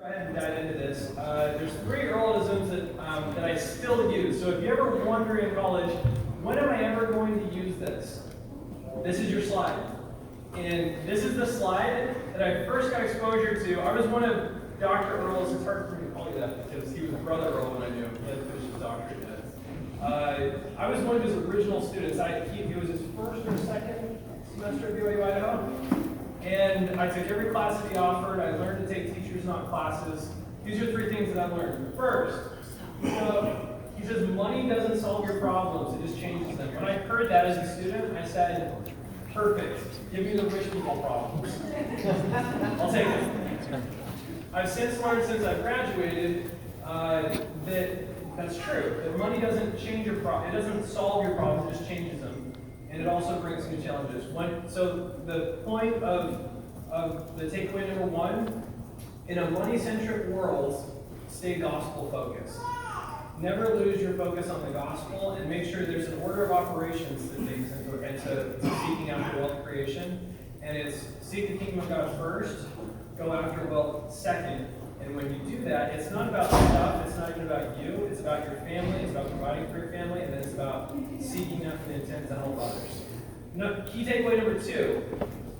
Go ahead and dive into this. There's three Earlisms that I still use. So if you ever wonder in college, when am I ever going to use this? This is your slide. And this is the slide that I first got exposure to. I was one of Dr. Earl's, it's hard for me to call you that because he was Brother Earl when I knew him. He hadn't finished his doctorate yet. I was one of his original students. It was his first or second semester at BYU Idaho. And I took every class that he offered. I learned to take teachers, not classes. These are three things that I learned. First, he says money doesn't solve your problems, it just changes them. When I heard that as a student, I said, perfect, give me the rich people problems. I'll take them. I've since learned, since I've graduated, that's true. That money doesn't change your problem, it doesn't solve your problems, it just changes them. And it also brings new challenges. So the point of the takeaway number one, in a money-centric world, stay gospel-focused. Never lose your focus on the gospel, and make sure there's an order of operations to things and to seeking after wealth creation. And it's seek the kingdom of God first, go after wealth second. And when you do that, it's not about stuff, it's not even about you, it's about your family, it's about providing for your family, and then it's about seeking after the intent to help others. Key takeaway number two,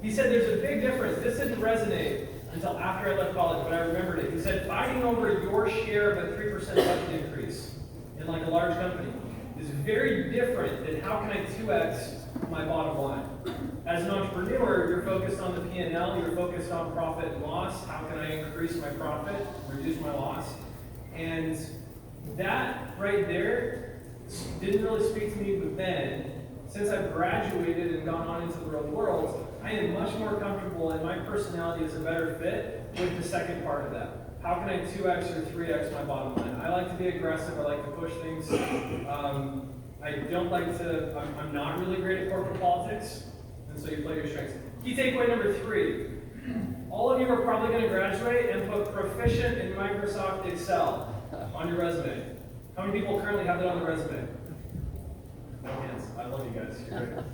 he said there's a big difference. This didn't resonate until after I left college, but I remembered it. He said fighting over your share of a 3% budget increase in like a large company is very different than how can I 2x my bottom line. As an entrepreneur, you're focused on the P&L, you're focused on profit and loss. How can I increase my profit, reduce my loss? And that right there didn't really speak to me, but then, since I've graduated and gone on into the real world, I am much more comfortable, and my personality is a better fit with the second part of that. How can I 2x or 3x my bottom line? I like to be aggressive, I like to push things. I don't like to, I'm not really great at corporate politics, and so you play your strengths. Key takeaway number three. All of you are probably going to graduate and put proficient in Microsoft Excel on your resume. How many people currently have that on the resume? No hands. I love you guys. You're great.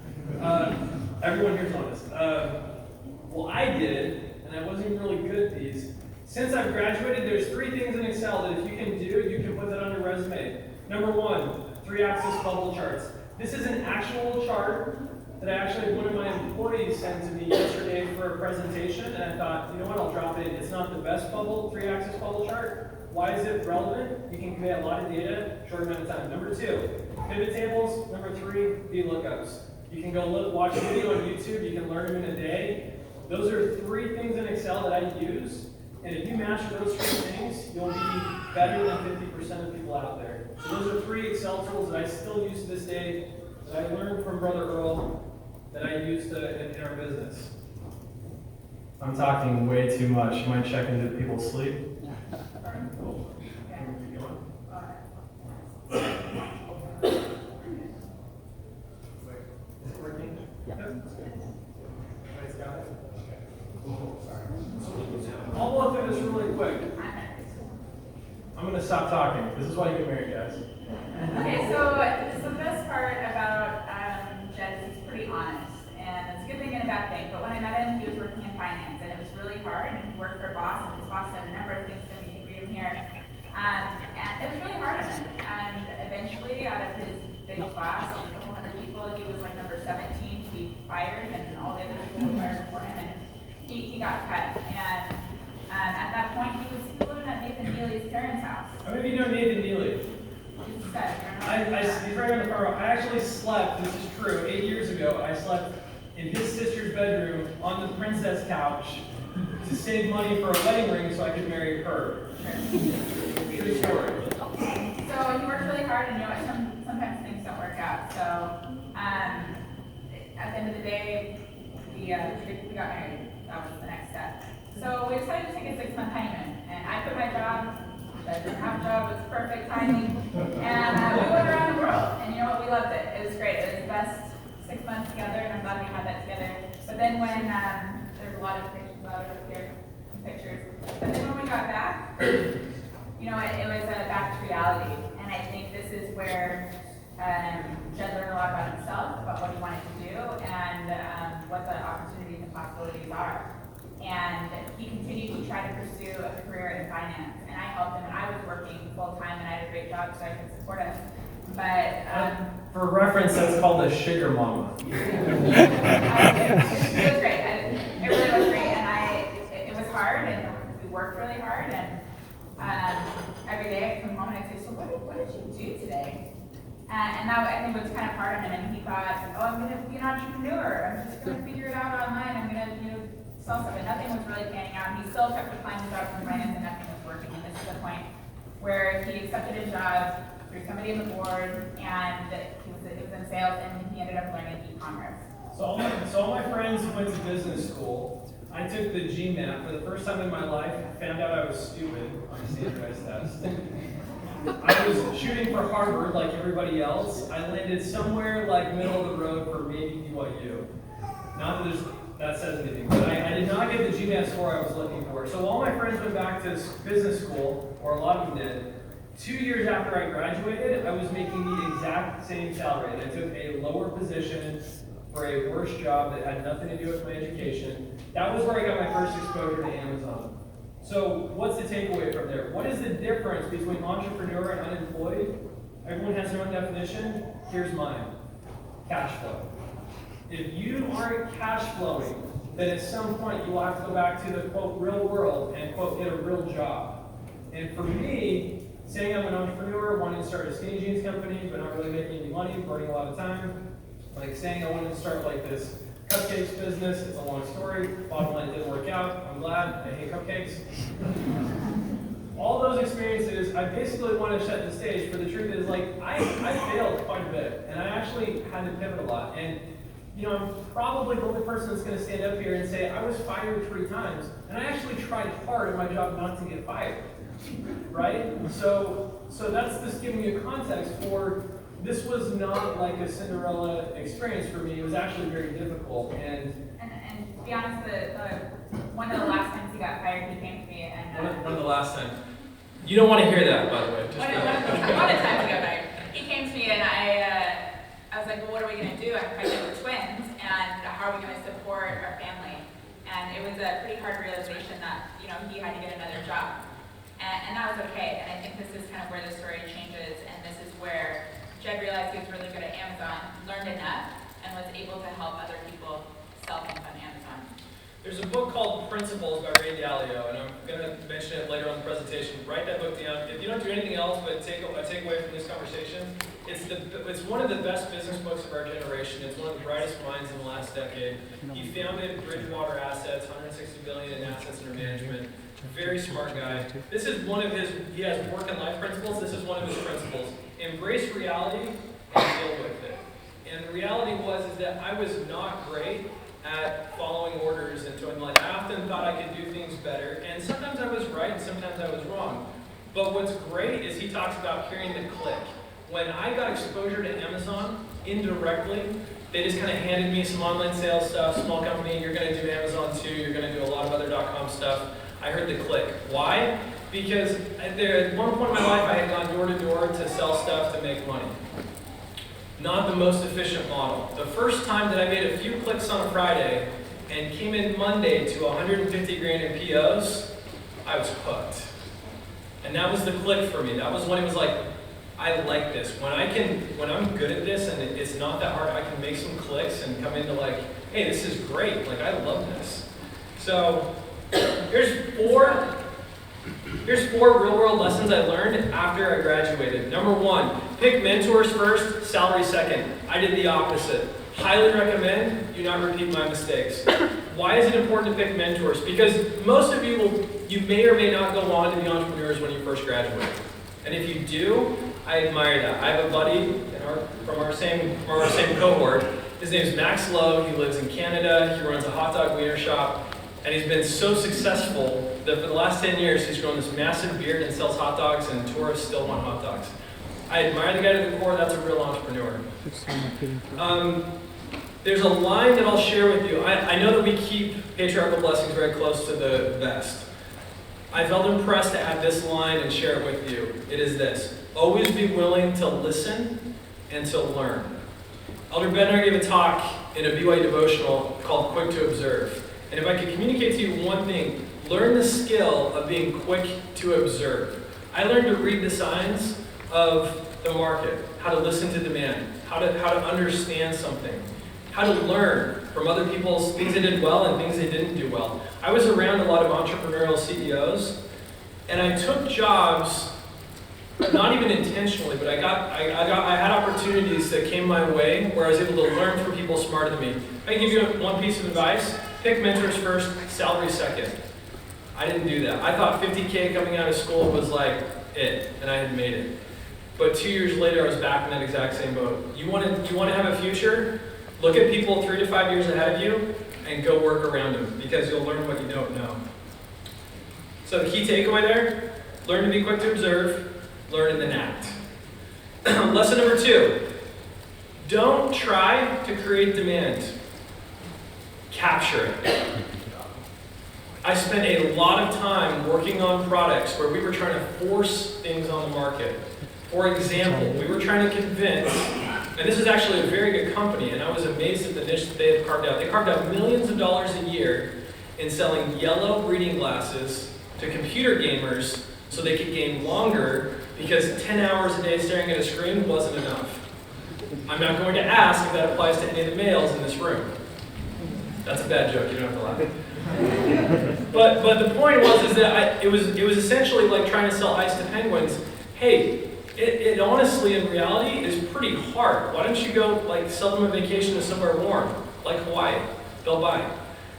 Everyone here's honest. Well, I did, and I wasn't even really good at these. Since I've graduated, there's three things in Excel that if you can do, you can put that on your resume. Number one, 3-axis bubble charts. This is an actual chart that actually one of my employees sent to me yesterday for a presentation, and I thought, you know what, I'll drop it in. It's not the best 3-axis bubble chart. Why is it relevant? You can convey a lot of data, short amount of time. Number two, pivot tables. Number three, VLOOKUPs. You can go watch a video on YouTube, you can learn them in a day. Those are three things in Excel that I use, and if you master those three things, you'll be better than 50% of people out there. So those are three Excel tools that I still use to this day, that I learned from Brother Earl, that I use in our business. I'm talking way too much. Am I checking that people sleep? All right, cool. Keep going. Is it working? Yeah. Everybody's got it? I'll walk through this really quick. I'm going to stop talking. This is why you get married, guys. Okay, so the best part about Jed is he's pretty honest, and it's a good thing and a bad thing. But when I met him, he was working in finance, and it was really hard. And he worked for a boss, and his boss had a number of things that we could read him here, and it was really hard on him. And eventually, out of his big class, of a couple hundred people, he was like number 17 to be fired, and all the other people were fired before him, and he got cut. And at that point, he was living at Nathan Neely's parents' house. How many of you know Nathan Neely? He's right on the far row. I actually slept, this is true, 8 years ago, I slept in his sister's bedroom on the princess couch to save money for a wedding ring so I could marry her. True story. So he worked really hard, and sometimes things don't work out. So at the end of the day, we got married. That was the next step. So we decided to take a 6-month honeymoon, and I quit my job. I didn't have a job, it was perfect timing, and we went around the world, and you know what, we loved it. It was great. It was the best 6 months together, and I'm glad we had that together. But then when, there's a lot of pictures, but then when we got back, you know, it was back to reality, and I think this is where Jed learned a lot about himself, about what he wanted to do, and what the opportunities and possibilities are. And he continued to try to pursue a career in finance. And I helped him, and I was working full-time, and I had a great job so I could support us. But for reference, that's called a sugar mama. it was great. It really was great, and it was hard, and we worked really hard. And every day I come home and I say, "So what did you do today?" And that I think was kind of hard on him. And he thought, "Oh, I'm going to be an entrepreneur. I'm just going to figure it out online. I'm going to sell something." Nothing was really panning out. And he still kept applying to jobs in finance, and nothing was working. And this is the point where he accepted a job through somebody in the board, and it was in sales, and he ended up learning e-commerce. So all my friends went to business school. I took the GMAT for the first time in my life, found out I was stupid on a standardized test. I was shooting for Harvard like everybody else. I landed somewhere like middle of the road for maybe BYU. Not that that says anything, but I did not get the GMAT score I was looking for. So all my friends went back to business school, or a lot of them did. 2 years after I graduated, I was making the exact same salary. And I took a lower position for a worse job that had nothing to do with my education. That was where I got my first exposure to Amazon. So what's the takeaway from there? What is the difference between entrepreneur and unemployed? Everyone has their own definition. Here's mine. Cash flow. If you aren't cash flowing, then at some point you will have to go back to the quote real world and quote get a real job. And for me, saying I'm an entrepreneur, wanting to start a skinny jeans company, but not really making any money, burning a lot of time. Like saying I wanted to start like this cupcakes business, it's a long story. Bottom line, it didn't work out. I'm glad. I hate cupcakes. All those experiences, I basically want to set the stage for the truth is like, I failed quite a bit, and I actually had to pivot a lot. And I'm probably the only person that's going to stand up here and say, I was fired 3 times, and I actually tried hard at my job not to get fired. Right? So that's just giving you a context for this was not like a Cinderella experience for me. It was actually very difficult. And to be honest, one of the last times he got fired, he came to me and one of the last times. You don't want to hear that, by the way. One of the times he got fired, he came to me and I was like, well, what are we going to do? I'm pregnant with twins, and how are we going to support our family? And it was a pretty hard realization that he had to get another job. And that was okay, and I think this is kind of where the story changes, and this is where Jed realized he was really good at Amazon, learned enough, and was able to help other people sell things on Amazon. There's a book called Principles by Dalio, and I'm going to mention it later on in the presentation. Write that book down. If you don't do anything else but take away from this conversation, it's one of the best business books of our generation. It's one of the brightest minds in the last decade. He founded Bridgewater Assets, $160 billion in assets under management. Very smart guy. This is one of he has work and life principles. This is one of his principles. Embrace reality and deal with it. And the reality is that I was not great at following orders and doing like, I often thought I could do things better. And sometimes I was right and sometimes I was wrong. But what's great is he talks about hearing the click. When I got exposure to Amazon indirectly, they just kind of handed me some online sales stuff, small company, you're going to do Amazon too, you're going to do a lot of other .com stuff. I heard the click. Why? Because at one point in my life, I had gone door to door to sell stuff to make money. Not the most efficient model. The first time that I made a few clicks on a Friday and came in Monday to 150 grand in POs, I was hooked. And that was the click for me. That was when it was like, I like this. When I'm good at this and it's not that hard, I can make some clicks and come into like, hey, this is great. Like, I love this. So, here's four real-world lessons I learned after I graduated. Number 1, pick mentors first, salary second. I did the opposite. Highly recommend, do not repeat my mistakes. Why is it important to pick mentors? Because most of you may or may not go on to be entrepreneurs when you first graduate. And if you do, I admire that. I have a buddy from our same cohort. His name is Max Lowe. He lives in Canada. He runs a hot dog wiener shop. And he's been so successful that for the last 10 years, he's grown this massive beard and sells hot dogs, and tourists still want hot dogs. I admire the guy to the core. That's a real entrepreneur. There's a line that I'll share with you. I know that we keep patriarchal blessings very close to the vest. I felt impressed to add this line and share it with you. It is this: always be willing to listen and to learn. Elder Bednar gave a talk in a BYU devotional called Quick to Observe. And if I could communicate to you one thing, learn the skill of being quick to observe. I learned to read the signs of the market, how to listen to demand, how to understand something, how to learn from other people's things they did well and things they didn't do well. I was around a lot of entrepreneurial CEOs, and I took jobs, not even intentionally, but I had opportunities that came my way where I was able to learn from people smarter than me. If I give you one piece of advice, pick mentors first, salary second. I didn't do that. I thought $50K coming out of school was like it, and I had made it. But 2 years later, I was back in that exact same boat. You want to have a future? Look at people 3 to 5 years ahead of you and go work around them, because you'll learn what you don't know. So the key takeaway there, learn to be quick to observe, learn and then act. Lesson number 2, don't try to create demand. Capture it. I spent a lot of time working on products where we were trying to force things on the market. For example, we were trying to convince, and this is actually a very good company, and I was amazed at the niche that they had carved out. They carved out millions of dollars a year in selling yellow reading glasses to computer gamers so they could game longer, because 10 hours a day staring at a screen wasn't enough. I'm not going to ask if that applies to any of the males in this room. That's a bad joke, you don't have to laugh. But the point was that it was essentially like trying to sell ice to penguins. Hey, it honestly, in reality, is pretty hard. Why don't you go sell them a vacation to somewhere warm, like Hawaii? They'll buy.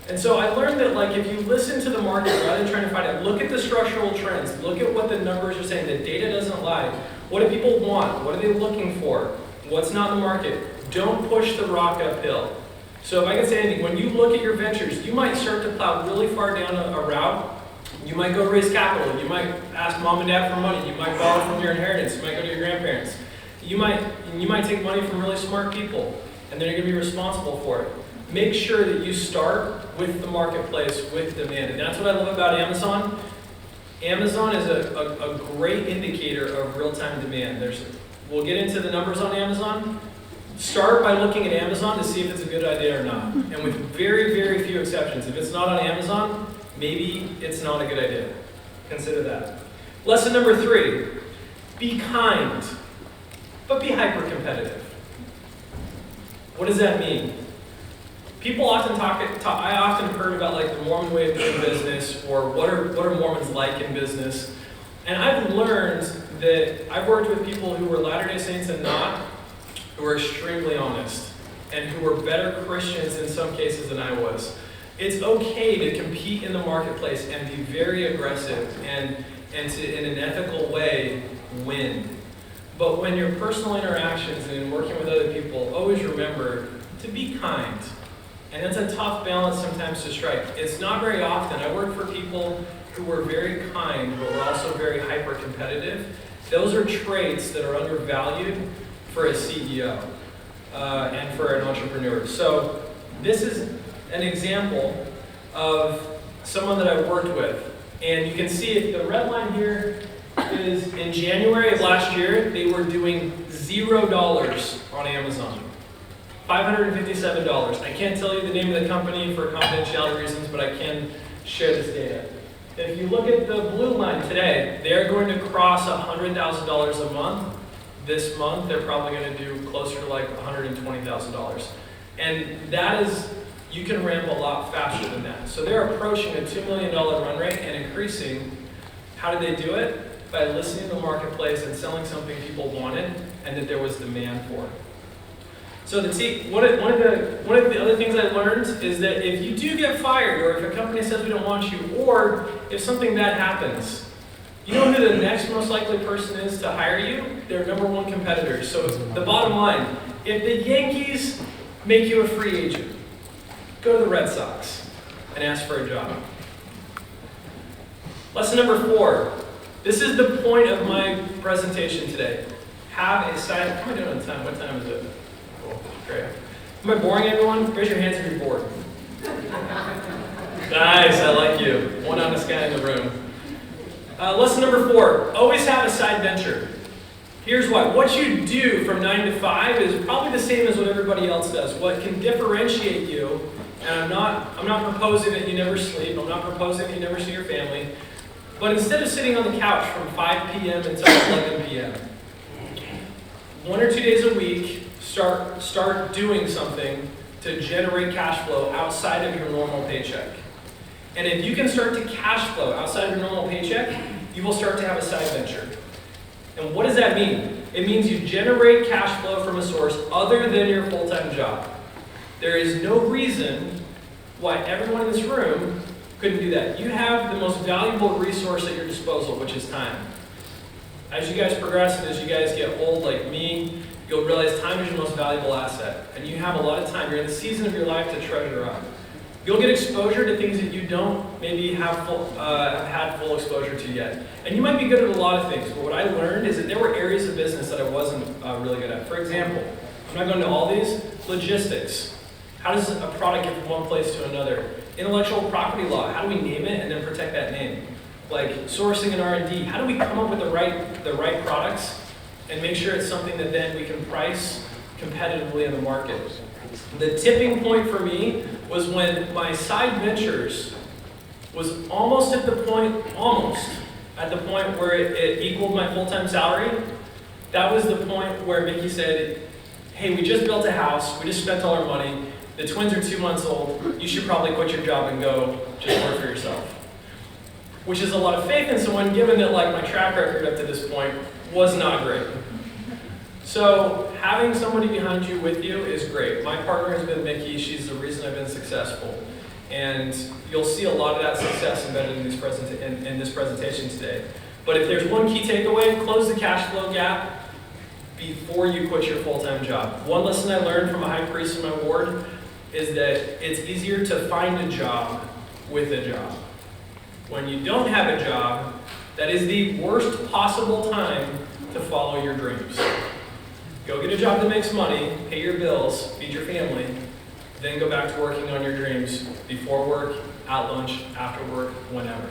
And so I learned that if you listen to the market rather than trying to find it, look at the structural trends, look at what the numbers are saying. The data doesn't lie. What do people want? What are they looking for? What's not in the market? Don't push the rock uphill. So if I can say anything, when you look at your ventures, you might start to plow really far down a route. You might go raise capital. You might ask mom and dad for money. You might borrow from your inheritance. You might go to your grandparents. You might take money from really smart people, and they're going to be responsible for it. Make sure that you start with the marketplace, with demand. And that's what I love about Amazon. Amazon is a great indicator of real-time demand. We'll get into the numbers on Amazon. Start by looking at Amazon to see if it's a good idea or not. And with very, very few exceptions, if it's not on Amazon, maybe it's not a good idea. Consider that. Lesson number 3, be kind, but be hyper-competitive. What does that mean? People often I often heard about the Mormon way of doing business, or what are Mormons like in business. And I've learned that I've worked with people who were Latter-day Saints and not, who are extremely honest, and who were better Christians in some cases than I was. It's okay to compete in the marketplace and be very aggressive and to, in an ethical way, win. But when your personal interactions and in working with other people, always remember to be kind. And it's a tough balance sometimes to strike. It's not very often. I work for people who were very kind, but were also very hyper-competitive. Those are traits that are undervalued for a CEO and for an entrepreneur. So this is an example of someone that I worked with. And you can see the red line here is in January of last year, they were doing $0 on Amazon. $557. I can't tell you the name of the company for confidentiality reasons, but I can share this data. If you look at the blue line today, they're going to cross $100,000 a month. This month, they're probably going to do closer to $120,000. And that is, you can ramp a lot faster than that. So they're approaching a $2 million run rate and increasing. How did they do it? By listening to the marketplace and selling something people wanted and that there was demand for it. So one of the other things I learned is that if you do get fired, or if a company says we don't want you, or if something bad happens, you know who the next most likely person is to hire you? Their #1 competitors. So the bottom line, if the Yankees make you a free agent, go to the Red Sox and ask for a job. Lesson number 4. This is the point of my presentation today. Have a side. How am I doing on time? What time is it? Cool. Great. Am I boring everyone? Raise your hands if you're bored. Nice, I like you. One honest guy in the room. Lesson number 4, always have a side venture. Here's why. What you do from 9 to 5 is probably the same as what everybody else does. What can differentiate you And I'm not proposing that you never sleep. I'm not proposing that you never see your family. But instead of sitting on the couch from 5 p.m. until 11 p.m., 1 or 2 days a week, start doing something to generate cash flow outside of your normal paycheck. And if you can start to cash flow outside of your normal paycheck, you will start to have a side venture. And what does that mean? It means you generate cash flow from a source other than your full-time job. There is no reason why everyone in this room couldn't do that. You have the most valuable resource at your disposal, which is time. As you guys progress and as you guys get old like me, you'll realize time is your most valuable asset. And you have a lot of time. You're in the season of your life to treasure up. You'll get exposure to things that you don't maybe have had full exposure to yet. And you might be good at a lot of things, but what I learned is that there were areas of business that I wasn't really good at. For example, I'm not going to all these, logistics. How does a product get from one place to another? Intellectual property law, how do we name it and then protect that name? Like sourcing and R&D, how do we come up with the right products and make sure it's something that then we can price competitively in the market? The tipping point for me was when my side ventures was almost at the point where it equaled my full-time salary. That was the point where Mickey said, hey, we just built a house, we just spent all our money, the twins are 2 months old, you should probably quit your job and go just work for yourself. Which is a lot of faith in someone, given that like my track record up to this point was not great. So having somebody behind you with you is great. My partner has been Mickey. She's the reason I've been successful. And you'll see a lot of that success embedded in this presentation today. But if there's one key takeaway, close the cash flow gap before you quit your full-time job. One lesson I learned from a high priest in my ward is that it's easier to find a job with a job. When you don't have a job, that is the worst possible time to follow your dreams. Go get a job that makes money, pay your bills, feed your family, then go back to working on your dreams before work, at lunch, after work, whenever.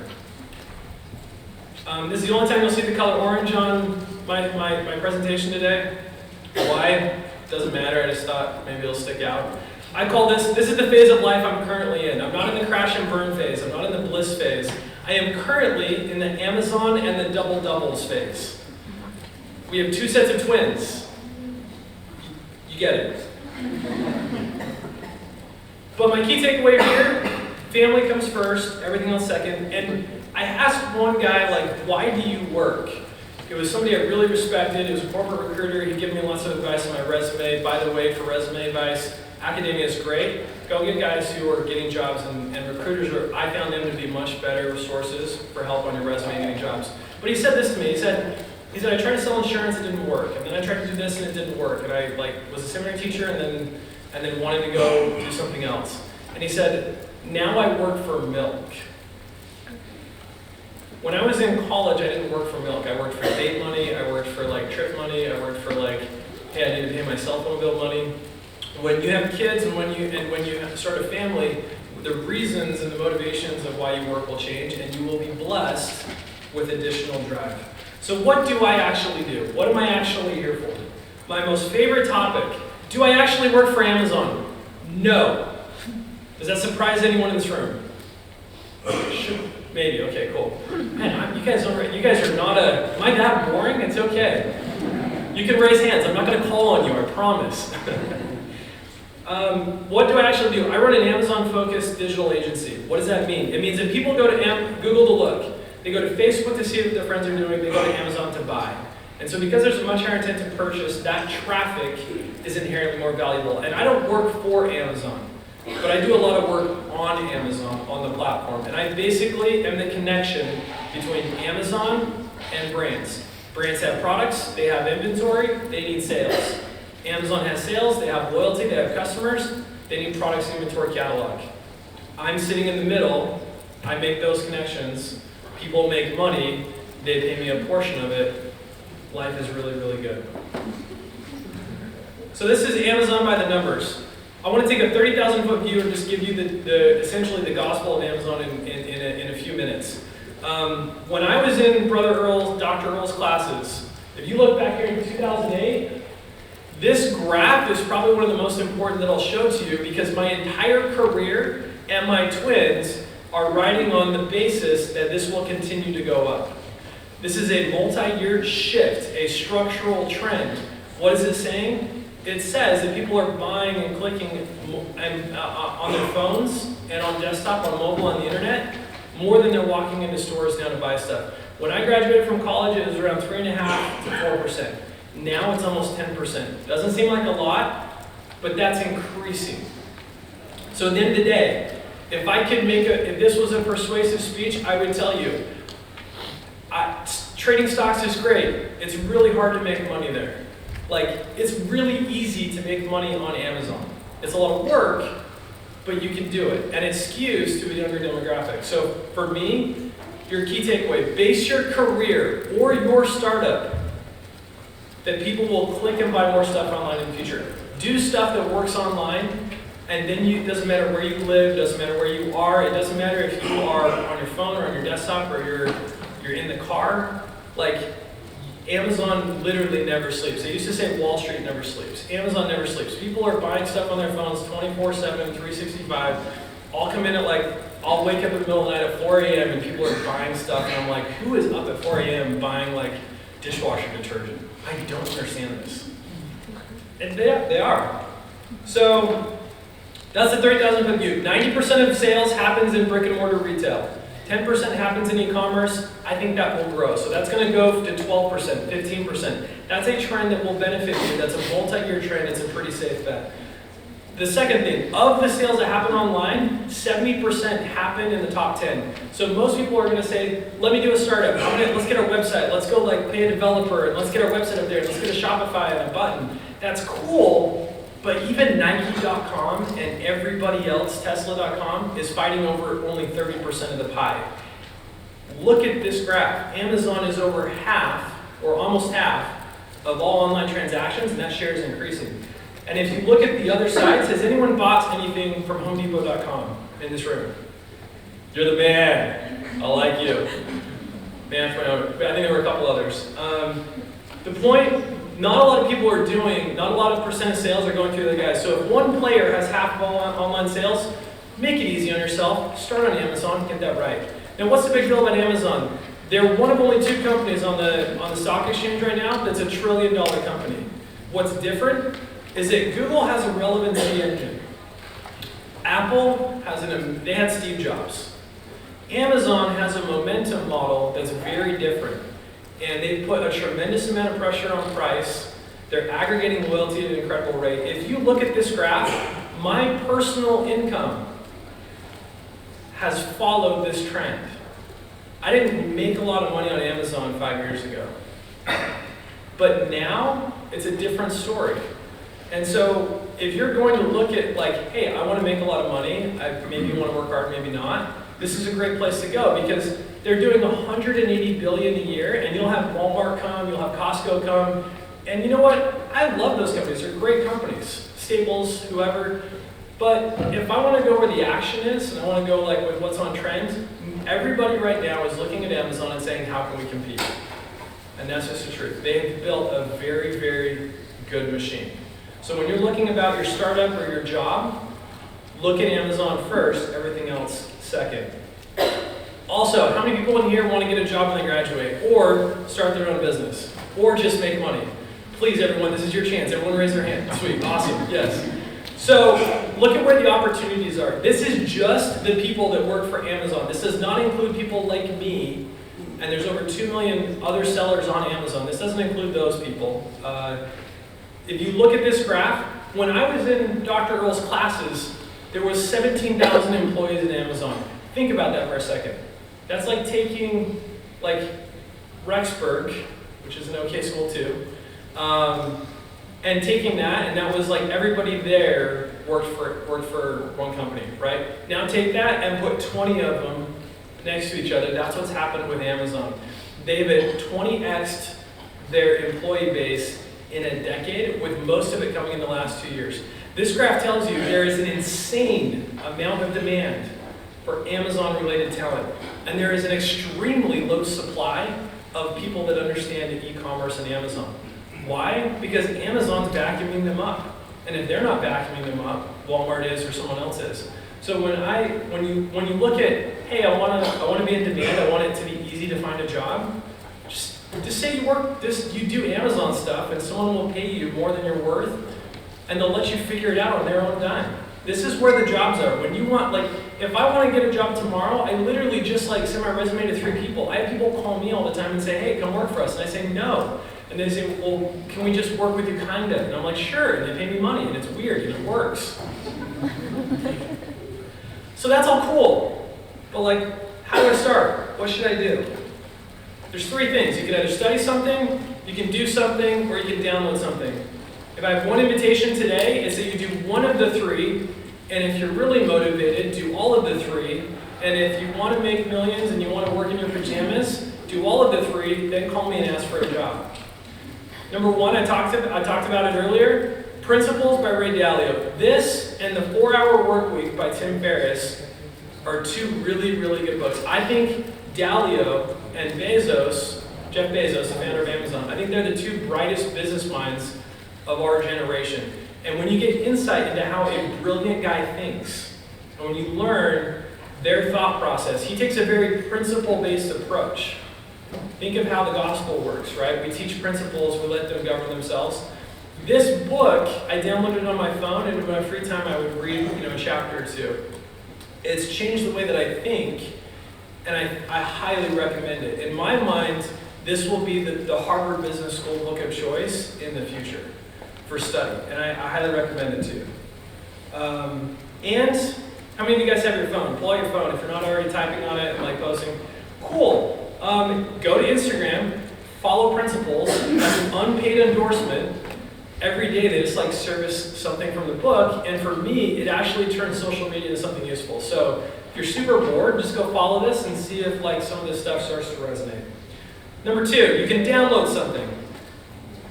This is the only time you'll see the color orange on my presentation today. Why? Doesn't matter, I just thought maybe it'll stick out. I call this is the phase of life I'm currently in. I'm not in the crash and burn phase, I'm not in the bliss phase. I am currently in the Amazon and the double doubles phase. We have 2 sets of twins. You get it. But my key takeaway here, family comes first, everything else second. And I asked one guy, like, why do you work? It was somebody I really respected. It was a corporate recruiter. He'd given me lots of advice on my resume. By the way, for resume advice, academia is great. Go get guys who are getting jobs, and recruiters I found them to be much better resources for help on your resume and getting jobs. But he said this to me. He said, I tried to sell insurance, it didn't work. And then I tried to do this and it didn't work. And I was a seminary teacher and then wanted to go do something else. And he said, now I work for milk. When I was in college, I didn't work for milk. I worked for date money, I worked for trip money, I worked for hey, I need to pay my cell phone bill money. When you have kids and when you start a family, the reasons and the motivations of why you work will change, and you will be blessed with additional drive. So what do I actually do? What am I actually here for? My most favorite topic, do I actually work for Amazon? No. Does that surprise anyone in this room? Maybe, okay, cool. Man, you guys are not am I that boring? It's okay. You can raise hands, I'm not gonna call on you, I promise. What do I actually do? I run an Amazon-focused digital agency. What does that mean? It means that people go to Google to look. They go to Facebook to see what their friends are doing. They go to Amazon to buy. And so because there's a much higher intent to purchase, that traffic is inherently more valuable. And I don't work for Amazon, but I do a lot of work on Amazon, on the platform. And I basically am the connection between Amazon and brands. Brands have products, they have inventory, they need sales. Amazon has sales, they have loyalty, they have customers, they need products, inventory, catalog. I'm sitting in the middle, I make those connections, people make money, they pay me a portion of it, life is really, really good. So this is Amazon by the numbers. I want to take a 30,000-foot view and just give you essentially the gospel of Amazon in a few minutes. When I was in Dr. Earl's classes, if you look back here in 2008, This graph is probably one of the most important that I'll show to you because my entire career and my twins are riding on the basis that this will continue to go up. This is a multi-year shift, a structural trend. What is it saying? It says that people are buying and clicking on their phones and on desktop, on mobile, on the internet, more than they're walking into stores now to buy stuff. When I graduated from college, it was around 3.5% to 4%. Now it's almost 10%. Doesn't seem like a lot, but that's increasing. So at the end of the day, if this was a persuasive speech, I would tell you, trading stocks is great. It's really hard to make money there. Like, it's really easy to make money on Amazon. It's a lot of work, but you can do it. And it skews to a younger demographic. So for me, your key takeaway, base your career or your startup that people will click and buy more stuff online in the future. Do stuff that works online, and then it doesn't matter where you live, doesn't matter where you are, it doesn't matter if you are on your phone or on your desktop or you're in the car. Like, Amazon literally never sleeps. They used to say Wall Street never sleeps. Amazon never sleeps. People are buying stuff on their phones 24/7, 365. I'll come in at I'll wake up in the middle of the night at 4 a.m. and people are buying stuff, and I'm like, who is up at 4 a.m. buying dishwasher detergent? I don't understand this. And they are. So that's the 30,000 foot view. 90% of sales happens in brick and mortar retail. 10% happens in e-commerce. I think that will grow. So that's going to go to 12%, 15%. That's a trend that will benefit you. That's a multi-year trend. It's a pretty safe bet. The second thing, of the sales that happen online, 70% happen in the top 10. So most people are going to say, let me do a startup. Let's get our website. Let's go pay a developer, and let's get our website up there. Let's get a Shopify and a button. That's cool, but even Nike.com and everybody else, Tesla.com, is fighting over only 30% of the pie. Look at this graph. Amazon is over half, or almost half, of all online transactions, and that share is increasing. And if you look at the other sides, has anyone bought anything from HomeDepot.com in this room? You're the man. I like you. Man, I think there were a couple others. The point, not a lot of people are doing, not a lot of percent of sales are going through the guys. So if one player has half of all online sales, make it easy on yourself. Start on Amazon, get that right. Now, what's the big deal about Amazon? They're one of only 2 companies on the stock exchange right now that's $1 trillion company. What's different is that Google has a relevancy engine. Apple they had Steve Jobs. Amazon has a momentum model that's very different. And they put a tremendous amount of pressure on price. They're aggregating loyalty at an incredible rate. If you look at this graph, my personal income has followed this trend. I didn't make a lot of money on Amazon 5 years ago. But now, it's a different story. And so, if you're going to look at hey, I want to make a lot of money, maybe you want to work hard, maybe not, this is a great place to go because they're doing $180 billion a year, and you'll have Walmart come, you'll have Costco come, and you know what? I love those companies. They're great companies, Staples, whoever. But if I want to go where the action is, and I want to go with what's on trend, everybody right now is looking at Amazon and saying, how can we compete? And that's just the truth. They've built a very, very good machine. So when you're looking about your startup or your job, look at Amazon first, everything else second. Also, how many people in here want to get a job when they graduate, or start their own business, or just make money? Please, everyone, this is your chance. Everyone raise their hand. Sweet, awesome, yes. So look at where the opportunities are. This is just the people that work for Amazon. This does not include people like me, and there's over 2 million other sellers on Amazon. This doesn't include those people. If you look at this graph, when I was in Dr. Earl's classes, there was 17,000 employees in Amazon. Think about that for a second. That's like taking Rexburg, which is an okay school too, and taking that, and that was everybody there worked for one company, right? Now take that and put 20 of them next to each other. That's what's happened with Amazon. They've 20x'd their employee base in a decade, with most of it coming in the last 2 years. This graph tells you there is an insane amount of demand for Amazon-related talent, and there is an extremely low supply of people that understand e-commerce and Amazon. Why? Because Amazon's vacuuming them up. And if they're not vacuuming them up, Walmart is or someone else is. So when you look at, hey, I want to be in demand, I want it to be easy to find a job, just say you do Amazon stuff and someone will pay you more than you're worth and they'll let you figure it out on their own dime. This is where the jobs are. When you want, like, if I want to get a job tomorrow, I literally just like send my resume to 3 people. I have people call me all the time and say, hey, come work for us. And I say, no. And they say, well, can we just work with you kind of? And I'm like, sure. And they pay me money and it's weird and it works. So that's all cool. But like, how do I start? What should I do? There's 3 things. You can either study something, you can do something, or you can download something. If I have one invitation today, it's that you do one of the 3, and if you're really motivated, do all of the 3, and if you want to make millions and you want to work in your pajamas, do all of the 3, then call me and ask for a job. Number 1, I talked about it earlier, Principles by Ray Dalio. This and The 4-Hour Workweek by Tim Ferriss are 2 really, really good books. I think Dalio and Jeff Bezos, the founder of Amazon, I think they're the 2 brightest business minds of our generation. And when you get insight into how a brilliant guy thinks, and when you learn their thought process, he takes a very principle-based approach. Think of how the gospel works, right? We teach principles, we let them govern themselves. This book, I downloaded it on my phone, and in my free time I would read, a chapter or 2. It's changed the way that I think, and I highly recommend it. In my mind, this will be the Harvard Business School book of choice in the future for study, and I highly recommend it too. And how many of you guys have your phone? Pull out your phone if you're not already typing on it and like posting. Cool. Go to Instagram, follow Principles as an unpaid endorsement. Every day they just like service something from the book, and for me, it actually turns social media into something useful. So if you're super bored, just go follow this and see if like some of this stuff starts to resonate. Number 2, you can download something.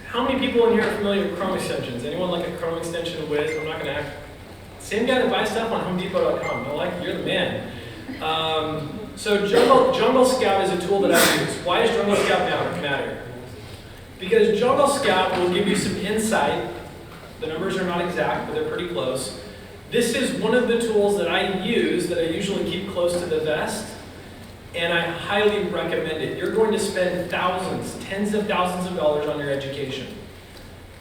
How many people in here are familiar with Chrome extensions? Anyone like a Chrome extension whiz? I'm not going to act. Same guy that buys stuff on HomeDepot.com. No, like, you're the man. So Jungle Scout is a tool that I use. Why is Jungle Scout matter? Because Jungle Scout will give you some insight. The numbers are not exact, but they're pretty close. This is one of the tools that I use that I usually keep close to the vest, and I highly recommend it. You're going to spend thousands, tens of thousands of dollars on your education.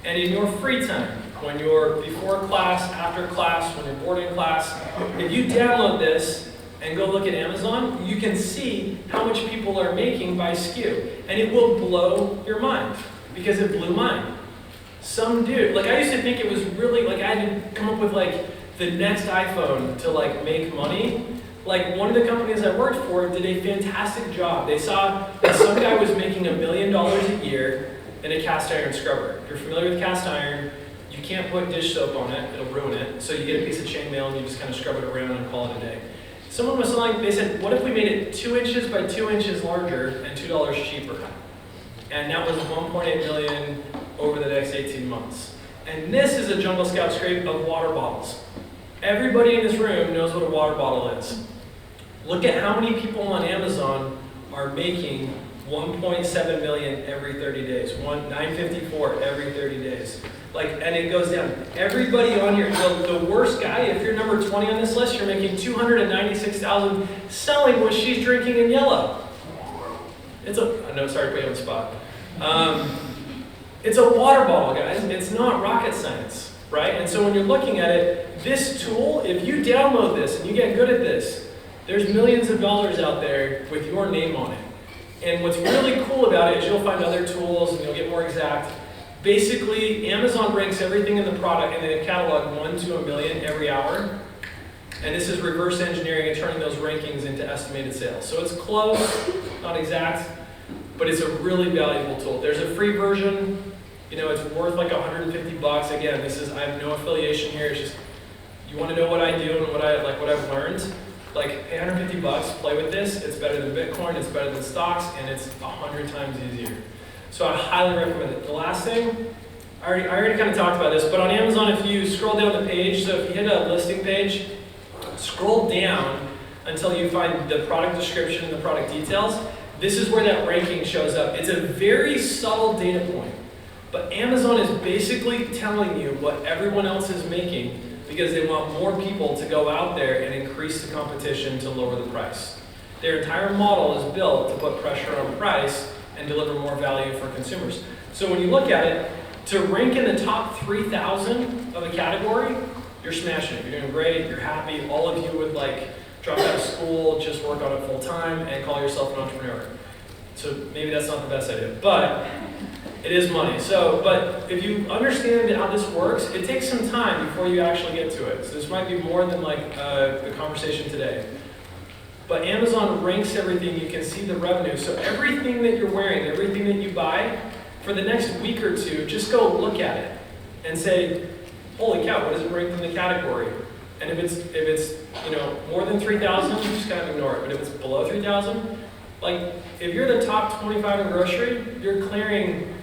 And in your free time, when you're before class, after class, when you're bored in class, if you download this and go look at Amazon, you can see how much people are making by SKU. And it will blow your mind, because it blew mine. Some dude, like I used to think it was really, like I had to come up with like the next iPhone to like make money. Like one of the companies I worked for did a fantastic job. They saw that some guy was making $1 million a year in a cast iron scrubber. If you're familiar with cast iron, you can't put dish soap on it, it'll ruin it. So you get a piece of chainmail and you just kind of scrub it around and call it a day. Someone was selling, they said, what if we made it 2 inches by 2 inches larger and $2 cheaper? And that was 1.8 million over the next 18 months. And this is a Jungle Scout scrape of water bottles. Everybody in this room knows what a water bottle is. Look at how many people on Amazon are making 1.7 million every 30 days, 954 every 30 days. Like, and it goes down. Everybody on your, the worst guy, if you're number 20 on this list, you're making 296,000 selling what she's drinking in yellow. I know, sorry to put you on the spot. It's a water bottle, guys. It's not rocket science, right? And so when you're looking at it, this tool, if you download this and you get good at this, there's millions of dollars out there with your name on it. And what's really cool about it is you'll find other tools and you'll get more exact. Basically, Amazon ranks everything in the product in the catalog 1 to 1 million every hour. And this is reverse engineering and turning those rankings into estimated sales. So it's close, not exact, but it's a really valuable tool. There's a free version. It's worth like $150. Again, I have no affiliation here. It's just, you want to know what I do and what I've learned. Like, pay $150, play with this. It's better than Bitcoin, it's better than stocks, and it's 100 times easier. So I highly recommend it. The last thing, I already kind of talked about this, but on Amazon, if you scroll down the page, so if you hit a listing page, scroll down until you find the product description and the product details. This is where that ranking shows up. It's a very subtle data point, but Amazon is basically telling you what everyone else is making because they want more people to go out there and increase the competition to lower the price. Their entire model is built to put pressure on price and deliver more value for consumers. So when you look at it, to rank in the top 3,000 of a category, you're smashing it. You're doing great, you're happy. All of you would like drop out of school, just work on it full time, and call yourself an entrepreneur. So maybe that's not the best idea, but it is money. So, but if you understand how this works, it takes some time before you actually get to it. So this might be more than like the conversation today. But Amazon ranks everything, you can see the revenue. So everything that you're wearing, everything that you buy, for the next week or two, just go look at it and say, holy cow, what does it rank in the category? And if it's more than 3,000, just kind of ignore it. But if it's below 3,000, like if you're the top 25 in grocery, you're clearing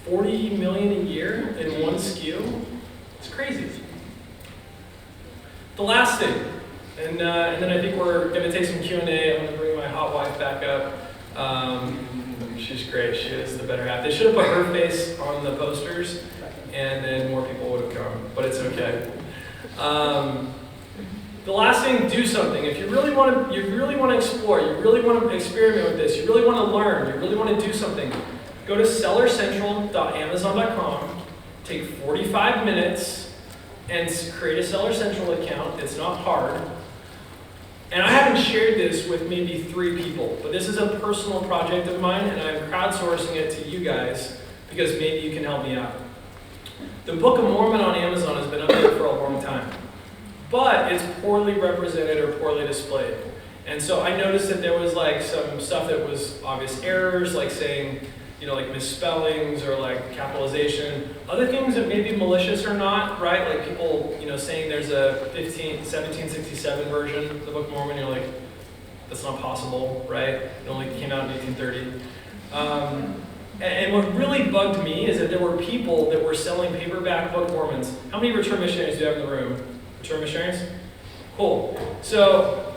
40 million a year in one SKU. It's crazy. The last thing, and then I think we're going to take some Q&A. I'm going to bring my hot wife back up. She's great. She is the better half. They should have put her face on the posters, and then more people would have come, but it's okay. The last thing, do something. If you really want to explore, you really want to experiment with this, you really want to learn, you really want to do something, go to sellercentral.amazon.com, take 45 minutes, and create a Seller Central account. It's not hard. And I haven't shared this with maybe 3 people, but this is a personal project of mine, and I'm crowdsourcing it to you guys because maybe you can help me out. The Book of Mormon on Amazon has been up there for a long time, but it's poorly represented or poorly displayed. And so I noticed that there was like some stuff that was obvious errors, like saying, like misspellings or like capitalization. Other things that may be malicious or not, right? Like people, saying there's a 1767 version of the Book of Mormon. You're like, that's not possible, right? It only came out in 1830. And what really bugged me is that there were people that were selling paperback Book of Mormons. How many return missionaries do you have in the room? Return missionaries? Cool. So,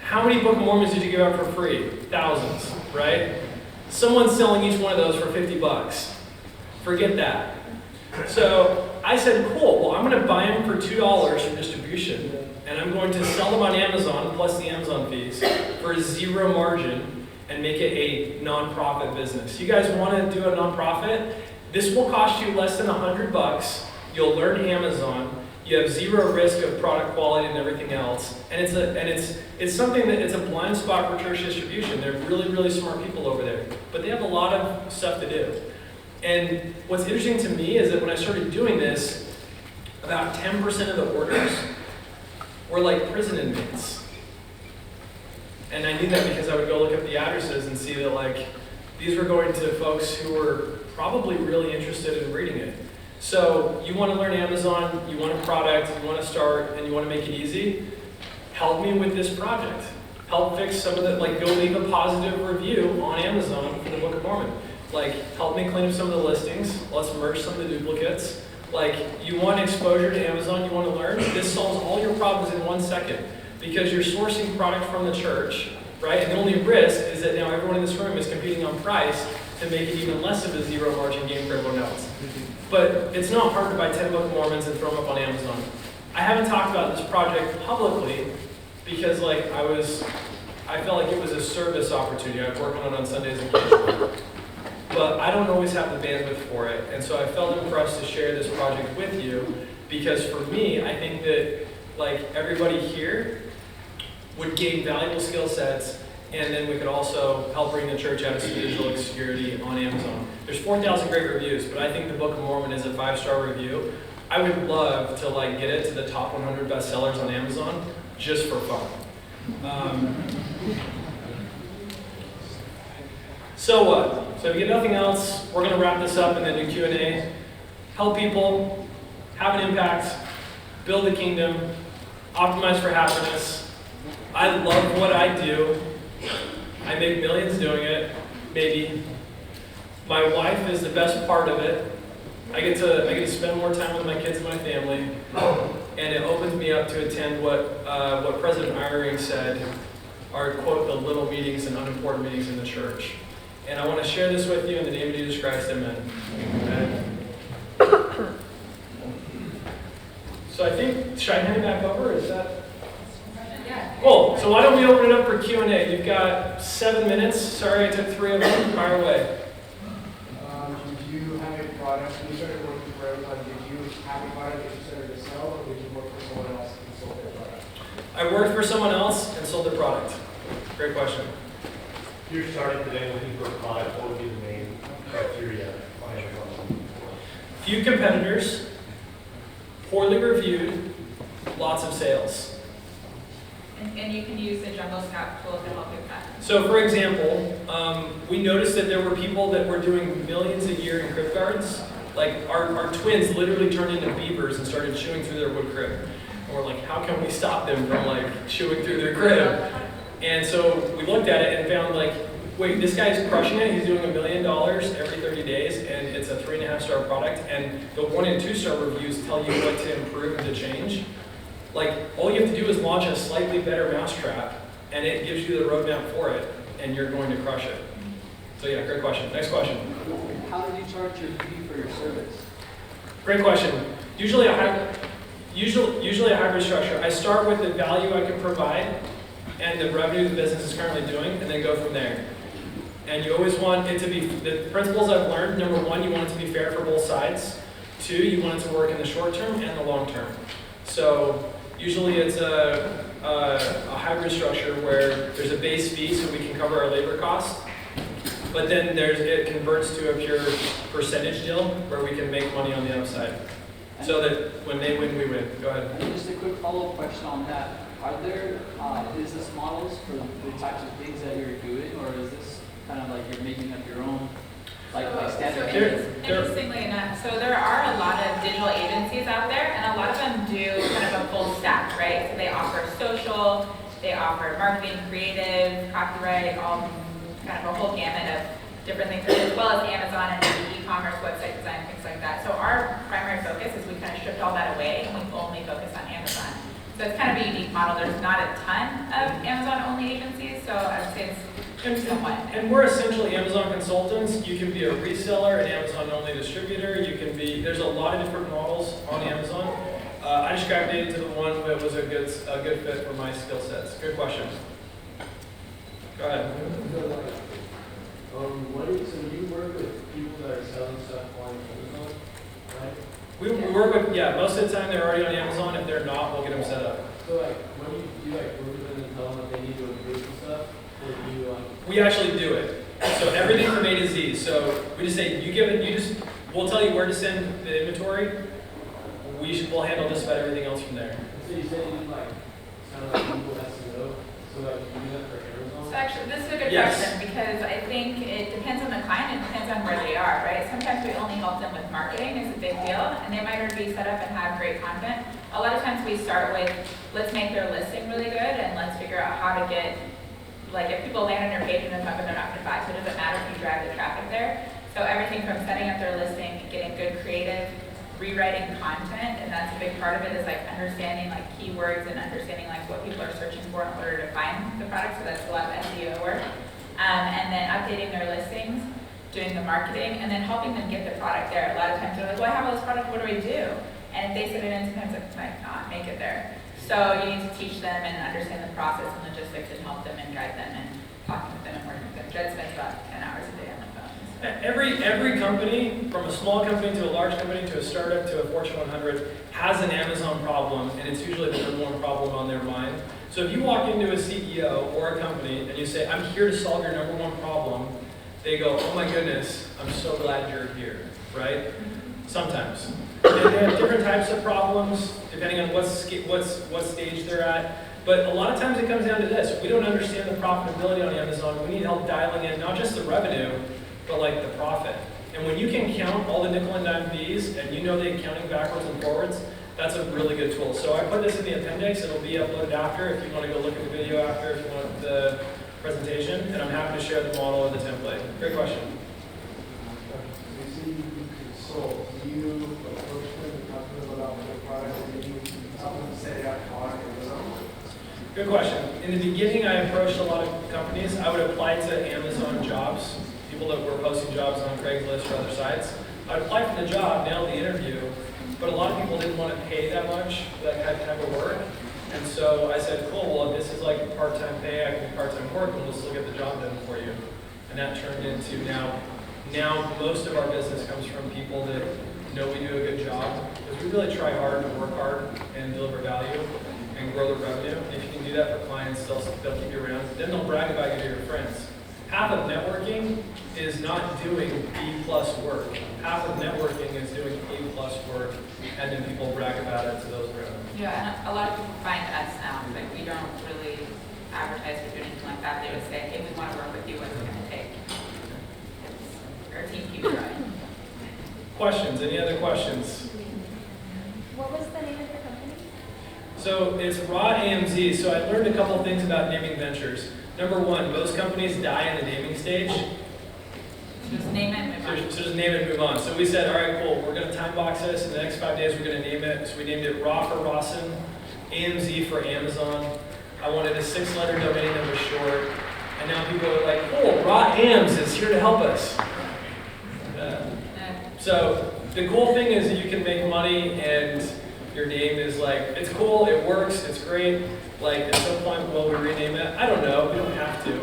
how many Book of Mormons did you give out for free? Thousands, right? Someone's selling each one of those for $50. Forget that. So I said, cool, well, I'm going to buy them for $2 from distribution, and I'm going to sell them on Amazon, plus the Amazon fees, for 0 margin, and make it a nonprofit business. You guys want to do a nonprofit? This will cost you less than $100. You'll learn Amazon. You have 0 risk of product quality and everything else. And it's something that it's a blind spot for church distribution. They're really, really smart people over there. But they have a lot of stuff to do. And what's interesting to me is that when I started doing this, about 10% of the orders were like prison inmates. And I knew that because I would go look up the addresses and see that like these were going to folks who were probably really interested in reading it. So you want to learn Amazon, you want a product, you want to start, and you want to make it easy, help me with this project. Help fix some of the, like go leave a positive review on Amazon for the Book of Mormon. Like help me clean up some of the listings, let's merge some of the duplicates. Like you want exposure to Amazon, you want to learn, this solves all your problems in 1 second. Because you're sourcing product from the church, right? And the only risk is that now everyone in this room is competing on price to make it even less of a 0 margin game for everyone else. But it's not hard to buy 10 Book of Mormons and throw them up on Amazon. I haven't talked about this project publicly because like I felt like it was a service opportunity. I was working on it on Sundays occasionally. But I don't always have the bandwidth for it. And so I felt impressed to share this project with you because for me, I think that like everybody here would gain valuable skill sets, and then we could also help bring the church out of digital obscurity on Amazon. There's 4,000 great reviews, but I think the Book of Mormon is a 5-star review. I would love to like get it to the top 100 bestsellers on Amazon just for fun. So what? So if you get nothing else, we're going to wrap this up and then do Q&A. Help people, have an impact, build the kingdom, optimize for happiness. I love what I do. I make millions doing it, maybe. My wife is the best part of it. I get to spend more time with my kids and my family, and it opens me up to attend what President Eyring said are, quote, the little meetings and unimportant meetings in the church. And I want to share this with you in the name of Jesus Christ, amen. So I think, should I hand it back over? Is that? Yeah. Cool. So why don't we open it up for Q&A? You've got 7 minutes. Sorry, I took 3 of them. Fire away. Did you have a product, when you started working for Amazon, did you have a product that you started to sell, or did you work for someone else and sold their product? I worked for someone else and sold their product. Great question. If you're starting today looking for a product, what would be the main criteria on Amazon? Few competitors, poorly reviewed, lots of sales. And you can use the Jungle Scout tool to help with that. So for example, we noticed that there were people that were doing millions a year in crib guards. Like our twins literally turned into beavers and started chewing through their wood crib. And we're like, how can we stop them from like chewing through their crib? And so we looked at it and found like, wait, this guy's crushing it. He's doing $1 million every 30 days, and it's a 3.5-star product. And the 1 and 2-star reviews tell you what to improve and to change. Like, all you have to do is launch a slightly better mousetrap, and it gives you the roadmap for it, and you're going to crush it. So yeah, great question. Next question. How did you charge your fee for your service? Great question. Usually a hybrid structure. I start with the value I can provide and the revenue the business is currently doing, and then go from there. And you always want it to be, the principles I've learned, number 1, you want it to be fair for both sides. 2, you want it to work in the short term and the long term. So usually it's a hybrid structure where there's a base fee so we can cover our labor costs, but then it converts to a pure percentage deal where we can make money on the upside. So that when they win, we win. Go ahead. And just a quick follow-up question on that. Are there business models for the types of things that you're doing, or is this kind of like you're making up your own, like standard? Interestingly enough, so there are a lot of digital agencies out there, and a lot of them do kind of a full stack, right? So they offer social, they offer marketing, creative, copyright, all kind of a whole gamut of different things, as well as Amazon and the e-commerce website design, things like that. So our primary focus is we kind of stripped all that away, and we only focus on Amazon. So it's kind of a unique model. There's not a ton of Amazon-only agencies, so I would say it's somewhat. And we're essentially Amazon consultants. You can be a reseller, an Amazon-only distributor. You can be, there's a lot of different models on Amazon. I just gravitated to the one that was a good fit for my skill sets. Good question. Go ahead. So you work with people that are selling stuff on Amazon, right? We work with, most of the time they're already on Amazon. If they're not, we'll get them set up. So like, when you like work with them and tell them what they need to improve and stuff, or do you We actually do it. So everything from A to Z. So we just say, we'll tell you where to send the inventory. We'll handle just about everything else from there. So you said you do like, kind of like Google SEO, so like you do that for Amazon? So actually, this is a good Yes. question, because I think it depends on the client, it depends on where they are, right? Sometimes we only help them with marketing, is a big deal, and they might already be set up and have great content. A lot of times we start with, let's make their listing really good, and let's figure out how to get, like if people land on your page and they're not going to buy, so it doesn't matter if you drive the traffic there. So everything from setting up their listing, getting good creative, rewriting content, and that's a big part of it, is like understanding like keywords and understanding like what people are searching for in order to find the product. So that's a lot of SEO work. And then updating their listings, doing the marketing, and then helping them get the product there. A lot of times they're like, well, I have all this product, what do I do? And if they send it in, sometimes it might not make it there. So you need to teach them and understand the process and logistics and help them and guide them and talking with them and working with them. Jed spends about 10 hours a day on the phone. Every company, from a small company to a large company to a startup to a Fortune 100, has an Amazon problem, and it's usually the number one problem on their mind. So if you walk into a CEO or a company and you say, I'm here to solve your number one problem, they go, oh my goodness, I'm so glad you're here, right? Sometimes. And they have different types of problems, depending on what stage they're at. But a lot of times it comes down to this. We don't understand the profitability on Amazon. We need help dialing in not just the revenue, but like the profit. And when you can count all the nickel and dime fees and you know the accounting backwards and forwards, that's a really good tool. So I put this in the appendix. It'll be uploaded after if you want to go look at the video after, if you want the presentation. And I'm happy to share the model or the template. Great question. So you say you consult. Do you approach them and talk to them about their product, and then you help them set it up on Amazon? Good question. In the beginning, I approached a lot of companies. I would apply to Amazon jobs, people that were posting jobs on Craigslist or other sites. I'd apply for the job, nail the interview, but a lot of people didn't want to pay that much for that type of work. And so I said, cool, well, if this is like part-time pay, I can do part-time work, and we'll still get the job done for you. And that turned into now most of our business comes from people that know we do a good job, because we really try hard to work hard and deliver value and grow the revenue. And if you can do that for clients, they'll keep you around. Then they'll brag about you to your friends. Half of networking is not doing B+ work. Half of networking is doing A+ work, and then people brag about it to those around them. Yeah, and a lot of people find us now, like we don't really advertise or do anything like that. They would say, hey, we want to work with you, what's it gonna take? Our team keeps trying. Questions? Any other questions? What was the name of the company? So it's raw AMZ. So I learned a couple things about naming ventures. Number one, most companies die in the naming stage. Just name it and move on. So just name it and move on. So we said, all right, cool, we're going to time box this. In the next 5 days, we're going to name it. So we named it Raw for Rawson, AMZ for Amazon. I wanted a 6-letter domain that was short. And now people are like, cool, Raw AMZ is here to help us. So the cool thing is that you can make money and your name is like, it's cool, it works, it's great. Like at some point, will we rename it? I don't know, we don't have to,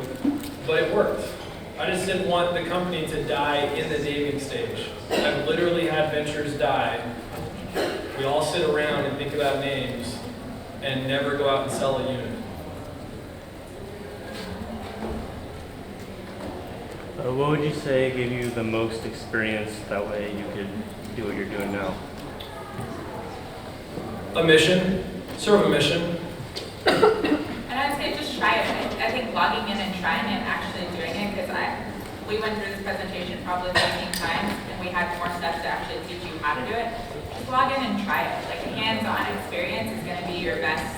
but it worked. I just didn't want the company to die in the naming stage. I've literally had ventures die. We all sit around and think about names and never go out and sell a unit. What would you say gave you the most experience that way you could do what you're doing now? A mission, serve a mission. And I'd say just try it. I think logging in and trying it, actually doing it, because we went through this presentation probably 15 times, and we had more steps to actually teach you how to do it. Just log in and try it. Like a hands-on experience is going to be your best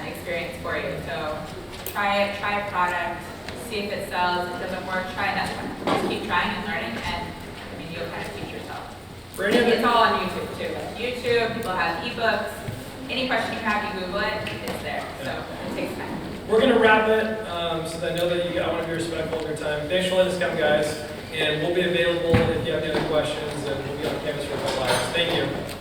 experience for you. So try it, try a product, see if it sells. If it doesn't work, try another one. Just keep trying and learning, and I mean, you'll kind of teach yourself. It's all on YouTube too. Like YouTube, people have ebooks. Any question you have, you Google it, it's there. So it takes time. We're going to wrap it, so that I know that I want to be respectful of your time. Thanks for letting us come, guys. And we'll be available if you have any other questions, and we'll be on campus for a couple hours. Thank you.